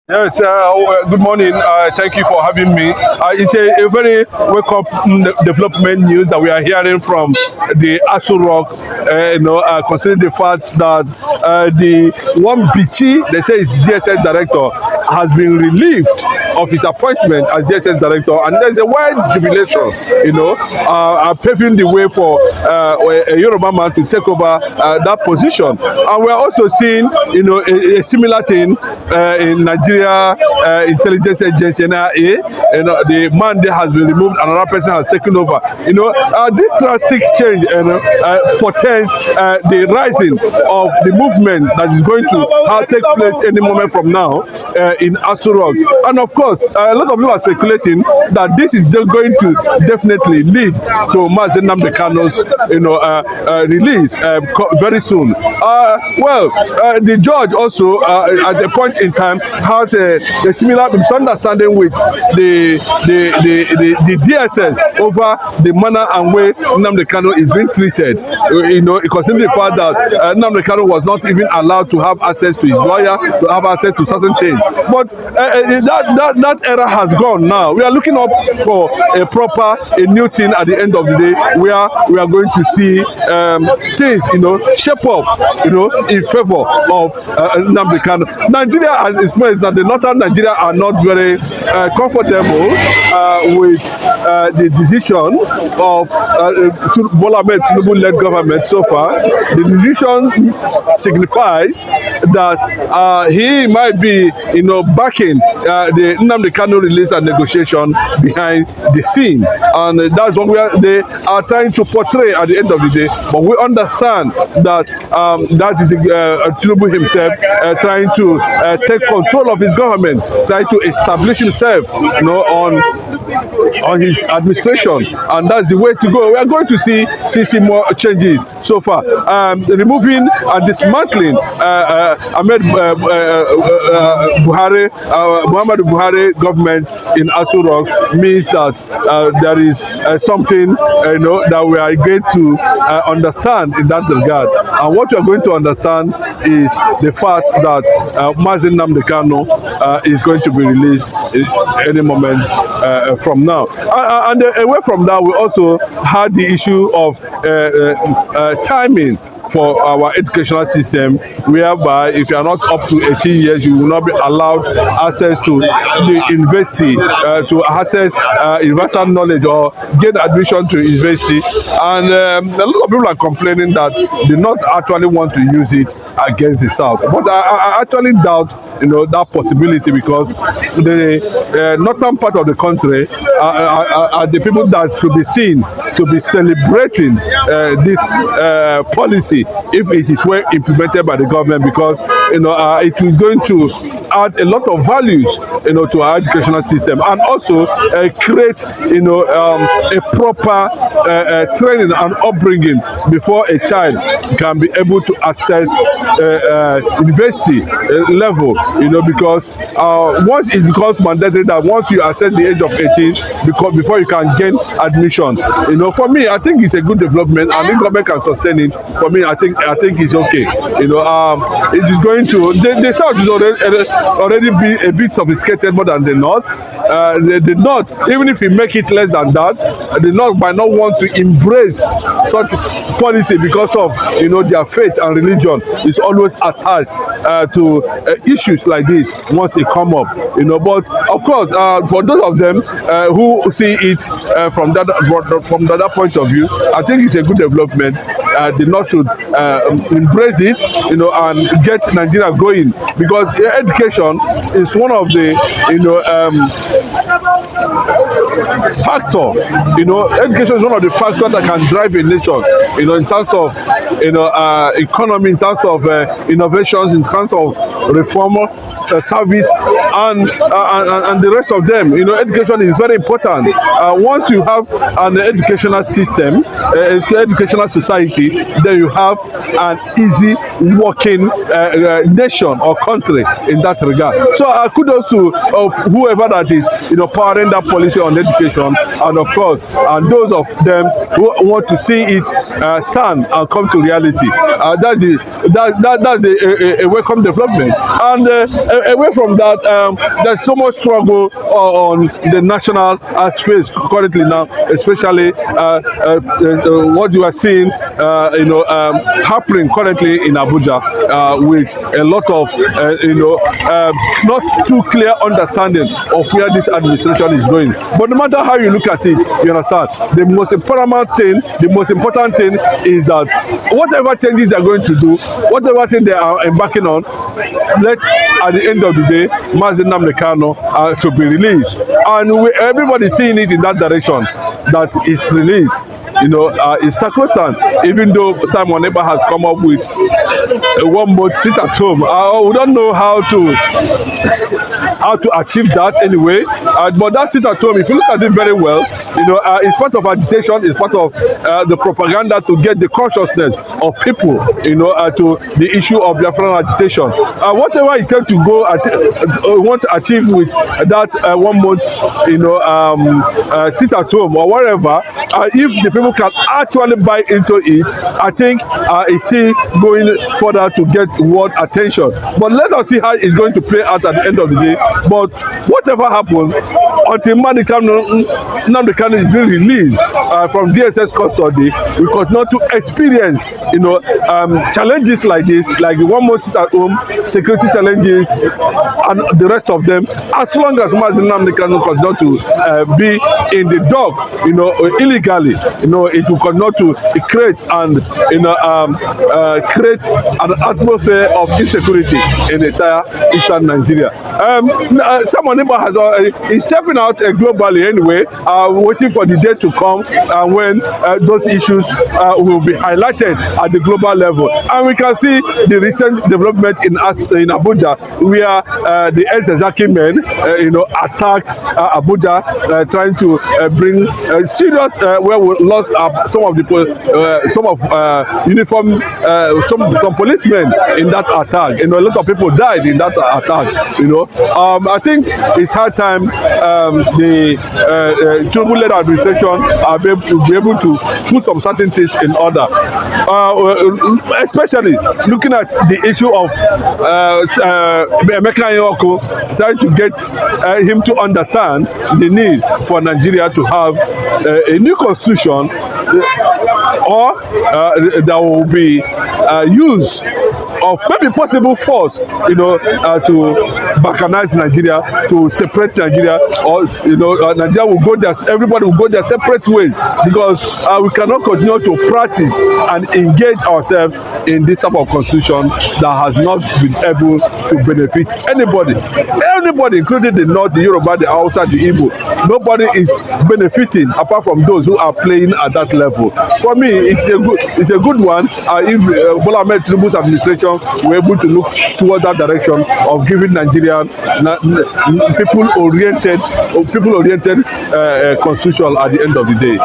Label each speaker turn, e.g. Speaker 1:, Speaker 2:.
Speaker 1: Yes, good morning. Thank you for having me. It's a very wake-up development news that we are hearing from the asorock. Considering the fact that the one Bichi, they say is DSS director, has been relieved of his appointment as DSS director, and there's a wide jubilation, paving the way for a Yoruba man to take over that position. And we're also seeing, a similar thing in Nigeria intelligence agency NIA. The man there has been removed, another person has taken over. This drastic change portends the rising of the movement that is going to take place any moment from now in Asorock. And of course, a lot of people are speculating that this is going to definitely lead to Mazi Nnamdi Kanu's release very soon. The judge also at a point in time has a similar misunderstanding with the DSS over the manner and way Nnamdi Kanu is being treated. Considering the fact that Nnamdi Kanu was not even allowed to have access to his lawyer, to have access to certain things. But that era has gone now. We are looking up for a new thing at the end of the day, where we are going to see things, shape up, in favor of Nnamdi Kanu. Nigeria has experienced that the northern Nigeria are not very comfortable with the decision of Bola Ahmed Tinubu-led government so far. The decision signifies that he might be, backing the Nnamdi Kanu release and negotiation behind the scene, and that's what they are trying to portray at the end of the day. But we understand that that is the Tinubu himself trying to take control of his government, trying to establish himself, on his administration, and that's the way to go. We are going to see more changes so far. Removing and dismantling Muhammadu Buhari government in Asorock means that there is something that we are going to understand in that regard. And what we are going to understand is the fact that Mazi Nnamdi Kanu is going to be released any moment from now. And away from that, we also had the issue of timing for our educational system, whereby if you are not up to 18 years, you will not be allowed access to the university, to access universal knowledge or get admission to university. And a lot of people are complaining that they not actually want to use it against the South. But I actually doubt, that possibility, because the northern part of the country are the people that should be seen to be celebrating this policy if it is well implemented by the government, because it is going to add a lot of values to our educational system, and also create a proper training and upbringing before a child can be able to access university level, because once it becomes mandatory that once you access the age of 18, before you can gain admission, for me, I think it's a good development, and if government can sustain it, for me, I think it's okay. It is going to the South is already be a bit sophisticated more than the North. The North, even if we make it less than that, the North might not want to embrace such policy because of their faith and religion is always attached to issues like this once it come up. But of course, for those of them who see it from the other point of view, I think it's a good development. The North should embrace it, and get Nigeria going, because education is one of the factor. Education is one of the factors that can drive a nation. In terms of economy, in terms of innovations, in terms of reform, service, and the rest of them. Education is very important. Once you have an educational system, educational society, security, then you have an easy working nation or country in that regard. So kudos to whoever that is, powering that policy on education, and of course, and those of them who want to see it stand and come to reality. That's a welcome development. And away from that, there's so much struggle on the national space currently now, especially what you are seeing, happening currently in Abuja with a lot of, not too clear understanding of where this administration is going. But no matter how you look at it, you understand, the most important thing is that whatever changes they're going to do, whatever thing they are embarking on, at the end of the day, Mazi Nnamdi Kanu should be released. And everybody seeing it in that direction, that is released, is sacrosanct, even though Simon Ekpa has come up with a one-mode sit at home. We don't know how to achieve that anyway, but that sit at home, if you look at it very well, it's part of agitation, it's part of the propaganda to get the consciousness of people, to the issue of biafra agitation. Whatever it takes to go want to achieve with that 1 month, sit at home or whatever, if the people can actually buy into it, I think it's still going further to get world attention. But let us see how it's going to play out at the end of the day. But whatever happens, until Nnamdi Kanu is being released from DSS custody, we continue to experience, challenges like this, like the 1 month sit at home, security challenges, and the rest of them. As long as Mazi Nnamdi Kanu continue to be in the dock, illegally, it will continue to create and create an atmosphere of insecurity in the entire eastern Nigeria. Someone is stepping out globally anyway, waiting for the day to come when those issues will be highlighted at the global level. And we can see the recent development in Abuja, where the ex-Zaki men, attacked Abuja, trying to bring serious, where we lost some some policemen in that attack. A lot of people died in that attack. I think it's high time the Tinubu-led administration will be able to put some certain things in order, especially looking at the issue of trying to get him to understand the need for Nigeria to have a new constitution, or there will be use of maybe possible force, to balkanize Nigeria, to separate Nigeria, or Nigeria will go there. Everybody will go their separate ways, because we cannot continue to practice and engage ourselves in this type of constitution that has not been able to benefit anybody, including the North, the Yoruba, the Hausa, the Igbo. Nobody is benefiting apart from those who are playing at that level. For me, it's a good one if Bola Ahmed Tinubu's administration were able to look toward that direction of giving Nigerian people-oriented constitution at the end of the day.